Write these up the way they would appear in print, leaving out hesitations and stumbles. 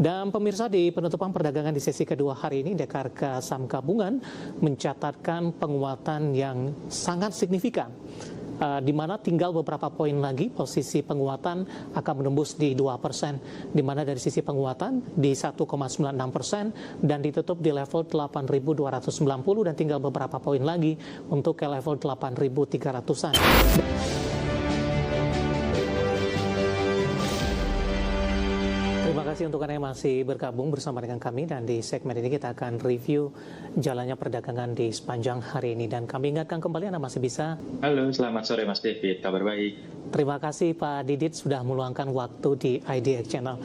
Dan pemirsa, di penutupan perdagangan di sesi kedua hari ini, indeks harga saham gabungan mencatatkan penguatan yang sangat signifikan. Di mana tinggal beberapa poin lagi posisi penguatan akan menembus di 2%, di mana dari sisi penguatan di 1,96% dan ditutup di level 8.290 dan tinggal beberapa poin lagi untuk ke level 8.300-an. Terima kasih untuk Anda yang masih bergabung bersama dengan kami, dan di segmen ini kita akan review jalannya perdagangan di sepanjang hari ini, dan kami ingatkan kembali Anda masih bisa. Halo, selamat sore Mas David, kabar baik. Terima kasih Pak Didit sudah meluangkan waktu di IDX Channel.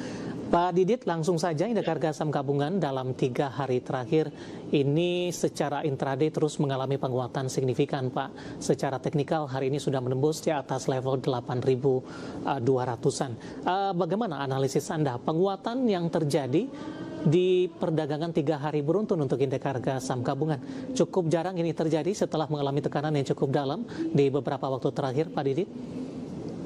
Pak Didit, langsung saja indeks harga saham gabungan dalam 3 hari terakhir ini secara intraday terus mengalami penguatan signifikan, Pak. Secara teknikal hari ini sudah menembus di atas level 8.200-an. Bagaimana analisis Anda penguatan yang terjadi di perdagangan 3 hari beruntun untuk indeks harga saham gabungan? Cukup jarang ini terjadi setelah mengalami tekanan yang cukup dalam di beberapa waktu terakhir, Pak Didit.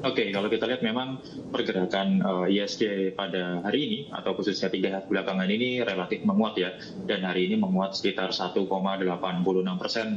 Oke, kalau kita lihat memang pergerakan ISG pada hari ini atau khususnya 3 hari belakangan ini relatif menguat ya, dan hari ini menguat sekitar 1,86%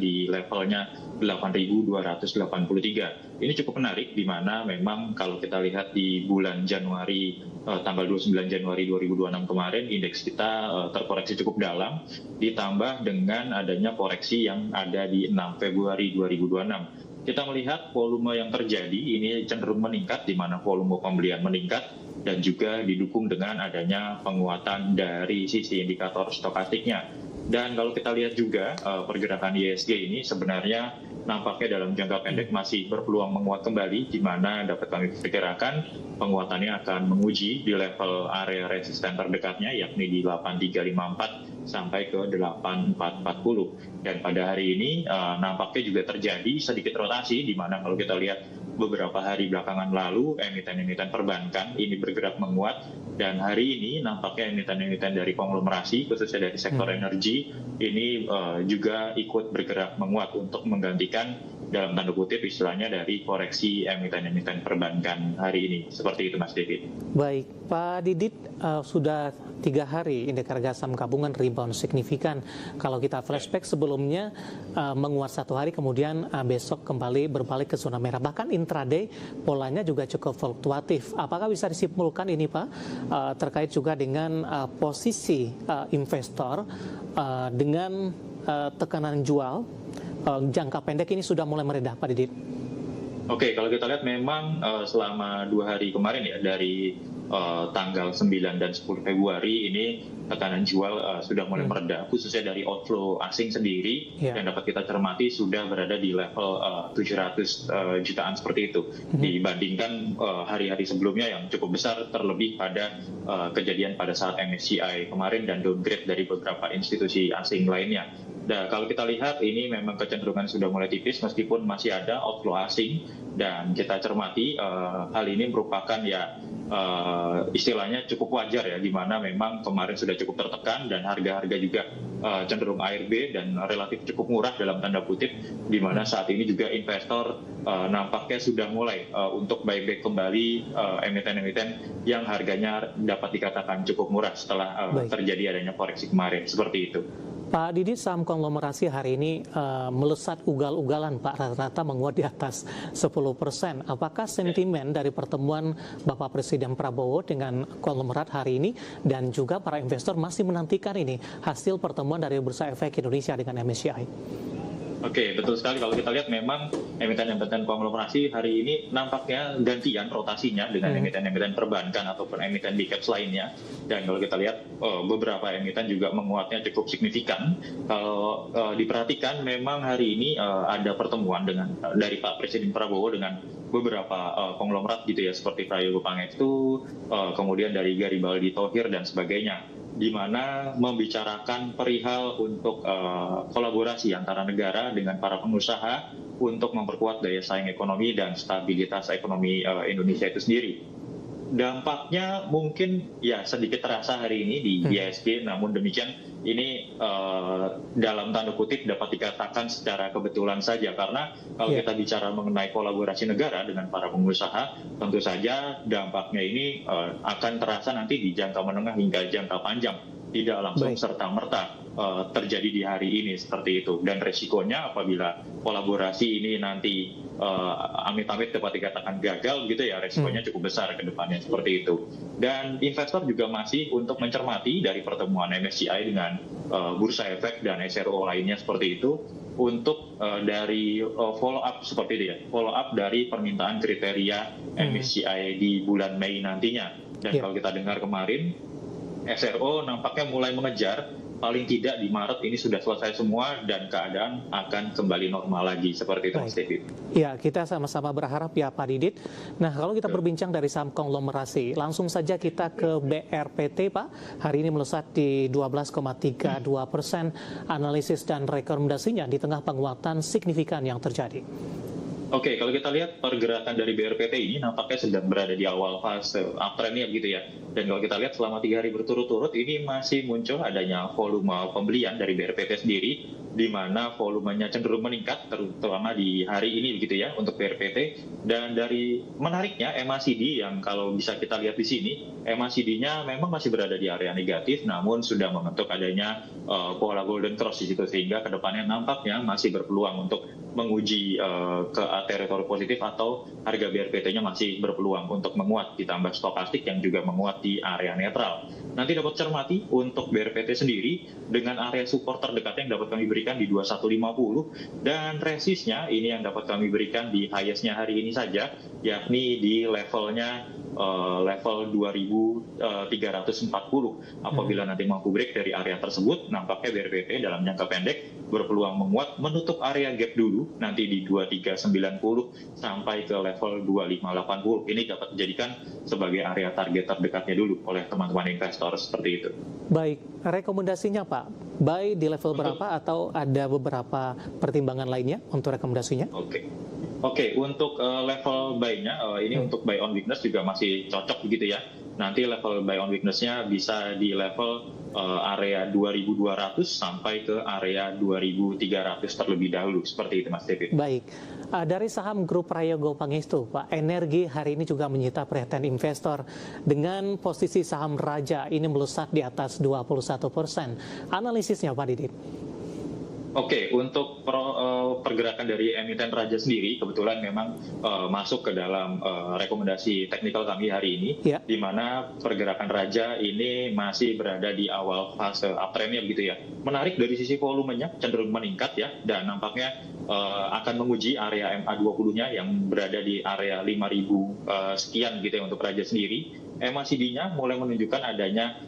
di levelnya 8.283. Ini cukup menarik, di mana memang kalau kita lihat di bulan Januari tanggal 29 Januari 2026 kemarin indeks kita terkoreksi cukup dalam, ditambah dengan adanya koreksi yang ada di 6 Februari 2026. Kita melihat volume yang terjadi ini cenderung meningkat, di mana volume pembelian meningkat dan juga didukung dengan adanya penguatan dari sisi indikator stokastiknya. Dan kalau kita lihat juga pergerakan ISG ini sebenarnya nampaknya dalam jangka pendek masih berpeluang menguat kembali, di mana dapat kami perkirakan penguatannya akan menguji di level area resisten terdekatnya, yakni di 8354 sampai ke 8440. Dan pada hari ini nampaknya juga terjadi sedikit rotasi, di mana kalau kita lihat beberapa hari belakangan lalu emiten-emiten perbankan ini bergerak menguat, dan hari ini nampaknya emiten-emiten dari konglomerasi khususnya dari sektor energi ini juga ikut bergerak menguat untuk menggantikan dalam tanda kutip istilahnya dari koreksi emiten-emiten perbankan hari ini. Seperti itu Mas David. Baik, Pak Didit, sudah 3 hari indeks harga saham gabungan rebound signifikan. Kalau kita flashback sebelumnya menguat 1 hari, kemudian besok kembali berbalik ke zona merah. Bahkan intraday polanya juga cukup fluktuatif. Apakah bisa disimpulkan ini Pak terkait juga dengan posisi investor dengan tekanan jual jangka pendek ini sudah mulai meredah, Pak Didit? Oke, kalau kita lihat memang selama 2 hari kemarin ya, dari tanggal 9 dan 10 Februari ini tekanan jual sudah mulai meredah, khususnya dari outflow asing sendiri yang dapat kita cermati sudah berada di level 700 jutaan seperti itu, dibandingkan hari-hari sebelumnya yang cukup besar, terlebih pada kejadian pada saat MSCI kemarin dan downgrade dari beberapa institusi asing lainnya. Nah, kalau kita lihat ini memang kecenderungan sudah mulai tipis meskipun masih ada outflow asing, dan kita cermati hal ini merupakan ya istilahnya cukup wajar ya, di mana memang kemarin sudah cukup tertekan dan harga-harga juga cenderung ARB dan relatif cukup murah dalam tanda kutip, di mana saat ini juga investor nampaknya sudah mulai untuk buyback kembali emiten-emiten yang harganya dapat dikatakan cukup murah setelah terjadi adanya koreksi kemarin, seperti itu. Pak Didi, saham konglomerasi hari ini melesat ugal-ugalan, Pak, rata-rata menguat di atas 10%. Apakah sentimen dari pertemuan Bapak Presiden Prabowo dengan konglomerat hari ini dan juga para investor masih menantikan ini hasil pertemuan dari Bursa Efek Indonesia dengan MSCI? Oke, betul sekali. Kalau kita lihat memang emiten-emiten konglomerasi hari ini nampaknya gantian rotasinya dengan emiten-emiten perbankan ataupun emiten big caps lainnya. Dan kalau kita lihat beberapa emiten juga menguatnya cukup signifikan. Kalau diperhatikan memang hari ini ada pertemuan dari Pak Presiden Prabowo dengan beberapa konglomerat gitu ya, seperti Prayogo Pangestu, kemudian dari Garibaldi Thohir dan sebagainya, di mana membicarakan perihal untuk kolaborasi antara negara dengan para pengusaha untuk memperkuat daya saing ekonomi dan stabilitas ekonomi Indonesia itu sendiri. Dampaknya mungkin ya sedikit terasa hari ini di IHSG, namun demikian ini dalam tanda kutip dapat dikatakan secara kebetulan saja, karena kalau kita bicara mengenai kolaborasi negara dengan para pengusaha, tentu saja dampaknya ini akan terasa nanti di jangka menengah hingga jangka panjang, tidak langsung serta-merta terjadi di hari ini seperti itu. Dan resikonya apabila kolaborasi ini nanti amit-amit dapat dikatakan gagal gitu ya, resikonya cukup besar ke depannya seperti itu. Dan investor juga masih untuk mencermati dari pertemuan MSCI dengan Bursa Efek dan SRO lainnya seperti itu, untuk dari follow up seperti itu ya, follow up dari permintaan kriteria MSCI di bulan Mei nantinya. Dan kalau kita dengar kemarin, SRO nampaknya mulai mengejar, paling tidak di Maret ini sudah selesai semua dan keadaan akan kembali normal lagi seperti itu, Mas David. Ya, kita sama-sama berharap ya Pak Didit. Nah, kalau kita berbincang dari saham konglomerasi, langsung saja kita ke BRPT Pak. Hari ini melesat di 12,32%, analisis dan rekomendasinya di tengah penguatan signifikan yang terjadi. Oke, kalau kita lihat pergerakan dari BRPT ini nampaknya sedang berada di awal fase uptrendnya begitu ya. Dan kalau kita lihat selama 3 hari berturut-turut ini masih muncul adanya volume pembelian dari BRPT sendiri, di mana volumenya cenderung meningkat terutama di hari ini begitu ya untuk BRPT. Dan dari menariknya MACD yang kalau bisa kita lihat di sini, MACD-nya memang masih berada di area negatif, namun sudah membentuk adanya pola golden cross di situ, sehingga kedepannya nampaknya masih berpeluang untuk menguji ke teritori positif, atau harga BRPT-nya masih berpeluang untuk menguat, ditambah stokastik yang juga menguat di area netral. Nanti dapat cermati untuk BRPT sendiri dengan area support terdekat yang dapat kami berikan di 2150, dan resistnya ini yang dapat kami berikan di highest-nya hari ini saja, yakni di levelnya level 2340. Apabila nanti mampu break dari area tersebut, nampaknya BRPT dalam jangka pendek berpeluang menguat, menutup area gap dulu nanti di 2390 sampai ke level 2580. Ini dapat dijadikan sebagai area target terdekatnya dulu oleh teman-teman investor seperti itu. Baik, rekomendasinya Pak, buy di level berapa atau ada beberapa pertimbangan lainnya untuk rekomendasinya? Oke, untuk level buy-nya, ini untuk buy on weakness juga masih cocok begitu ya. Nanti level buy on weakness-nya bisa di level area 2200 sampai ke area 2300 terlebih dahulu, seperti itu Mas David. Baik, dari saham grup Prayogo Pangestu, Pak, energi hari ini juga menyita perhatian investor dengan posisi saham raja ini melesat di atas 21%. Analisisnya Pak Didit. Oke, untuk pergerakan dari emiten raja sendiri kebetulan memang masuk ke dalam rekomendasi teknikal kami hari ini, di mana pergerakan raja ini masih berada di awal fase uptrendnya begitu ya. Menarik dari sisi volumenya cenderung meningkat ya, dan nampaknya akan menguji area MA20-nya yang berada di area 5.000 sekian gitu ya untuk raja sendiri. MACD-nya mulai menunjukkan adanya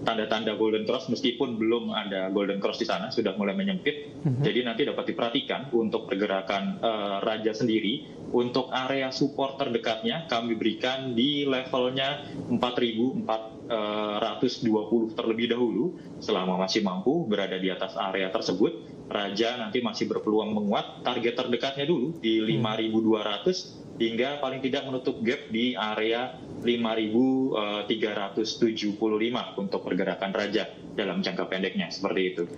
tanda-tanda golden cross, meskipun belum ada golden cross di sana, sudah mulai menyempit. Jadi nanti dapat diperhatikan untuk pergerakan raja sendiri. Untuk area support terdekatnya kami berikan di levelnya 4.420 terlebih dahulu. Selama masih mampu berada di atas area tersebut, raja nanti masih berpeluang menguat. Target terdekatnya dulu di 5.200 hingga paling tidak menutup gap di area 5.375 untuk pergerakan raja dalam jangka pendeknya, seperti itu.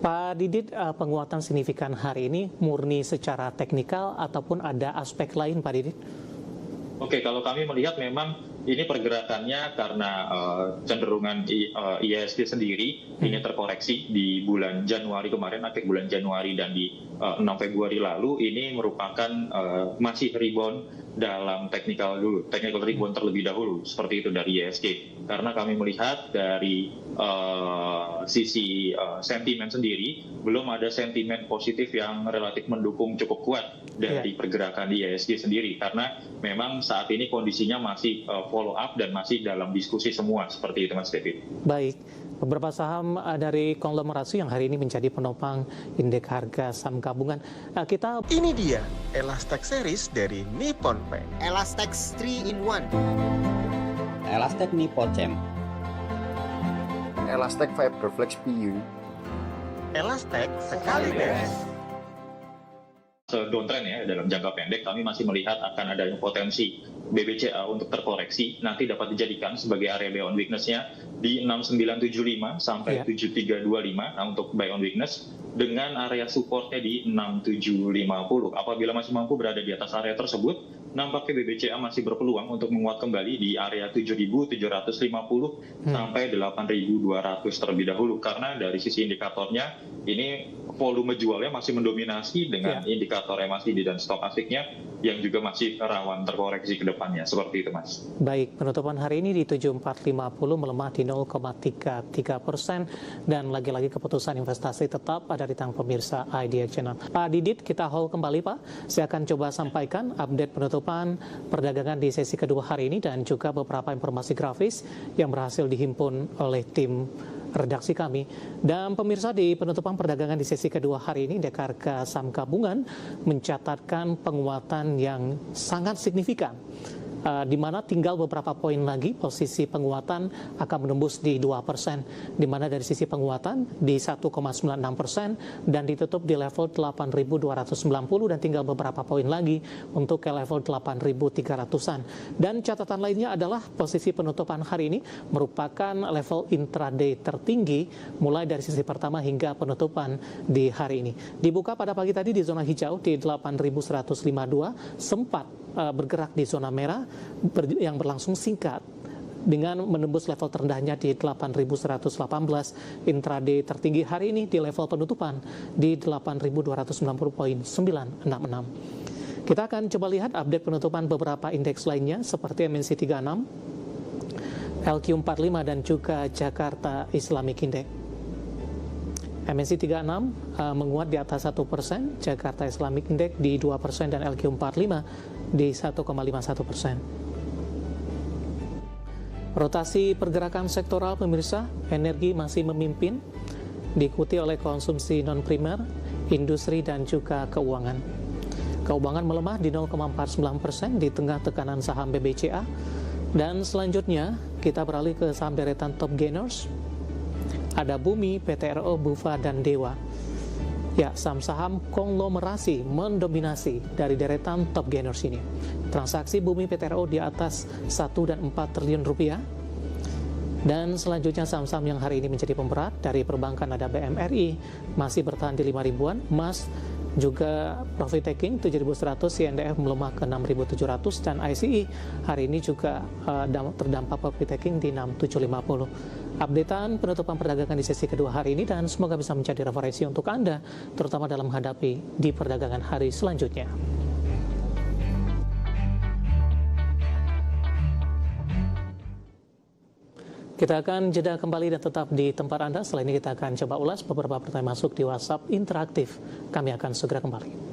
Pak Didit, penguatan signifikan hari ini murni secara teknikal ataupun ada aspek lain Pak Didit? Oke, kalau kami melihat memang ini pergerakannya karena cenderungan IHSG sendiri ini terkoreksi di bulan Januari kemarin, akhir bulan Januari, dan di 6 Februari lalu ini merupakan masih rebound dalam technical rebound terlebih dahulu, seperti itu dari IHSG. Karena kami melihat dari sisi sentimen sendiri, belum ada sentimen positif yang relatif mendukung cukup kuat dari pergerakan di IHSG sendiri, karena memang saat ini kondisinya masih follow up dan masih dalam diskusi semua, seperti itu Mas David. Baik, beberapa saham dari konglomerasi yang hari ini menjadi penopang indeks harga saham gabungan. Ini dia Elastex series dari Nippon Paint. Elastex 3-in-1. Elastex Nippon Champ. Elastex Fiberflex PU. Elastex sekali beres. downtrend ya dalam jangka pendek, kami masih melihat akan adanya potensi BBCA untuk terkoreksi, nanti dapat dijadikan sebagai area buy on weakness-nya di 6975 sampai 7325 untuk buy on weakness, dengan area support-nya di 6750. Apabila masih mampu berada di atas area tersebut, nampaknya BBCA masih berpeluang untuk menguat kembali di area 7.750 sampai 8.200 terlebih dahulu, karena dari sisi indikatornya ini volume jualnya masih mendominasi dengan indikator MACD dan stokastiknya yang juga masih rawan terkoreksi ke depannya. Seperti itu, Mas. Baik, penutupan hari ini di 7450 melemah di 0,33%, dan lagi-lagi keputusan investasi tetap ada di tangan pemirsa Idea Channel. Pak Didit, kita hold kembali, Pak. Saya akan coba sampaikan update penutupan perdagangan di sesi kedua hari ini dan juga beberapa informasi grafis yang berhasil dihimpun oleh tim redaksi kami. Dan pemirsa, di penutupan perdagangan di sesi kedua hari ini, indeks harga saham gabungan mencatatkan penguatan yang sangat signifikan, di mana tinggal beberapa poin lagi posisi penguatan akan menembus di 2%, di mana dari sisi penguatan di 1,96% dan ditutup di level 8.290, dan tinggal beberapa poin lagi untuk ke level 8.300-an. Dan catatan lainnya adalah posisi penutupan hari ini merupakan level intraday tertinggi mulai dari sisi pertama hingga penutupan di hari ini. Dibuka pada pagi tadi di zona hijau di 8.152, sempat bergerak di zona merah yang berlangsung singkat dengan menembus level terendahnya di 8.118. Intraday tertinggi hari ini di level penutupan di 8.290.966. Kita akan coba lihat update penutupan beberapa indeks lainnya seperti MNC 36, LQ45 dan juga Jakarta Islamic Index. MNC 36 menguat di atas 1%, Jakarta Islamic Index di 2% dan LQ45 di 1,51%. Rotasi pergerakan sektoral, pemirsa, energi masih memimpin, diikuti oleh konsumsi non-primer, industri dan juga keuangan. Keuangan melemah di 0,49% di tengah tekanan saham BBCA. Dan selanjutnya kita beralih ke saham deretan top gainers. Ada Bumi, PTRO, Bufa, dan Dewa. Ya, saham-saham konglomerasi mendominasi dari deretan top gainers ini. Transaksi Bumi PTRO di atas 1 dan 4 triliun rupiah. Dan selanjutnya saham-saham yang hari ini menjadi pemberat dari perbankan ada BMRI, masih bertahan di 5.000-an, Mas juga profit taking 7.100, CNDF melemah ke 6.700, dan ICI hari ini juga terdampak profit taking di 6.750. Updatean penutupan perdagangan di sesi kedua hari ini, dan semoga bisa menjadi referensi untuk Anda, terutama dalam menghadapi di perdagangan hari selanjutnya. Kita akan jeda kembali dan tetap di tempat Anda. Setelah ini kita akan coba ulas beberapa pertanyaan masuk di WhatsApp interaktif. Kami akan segera kembali.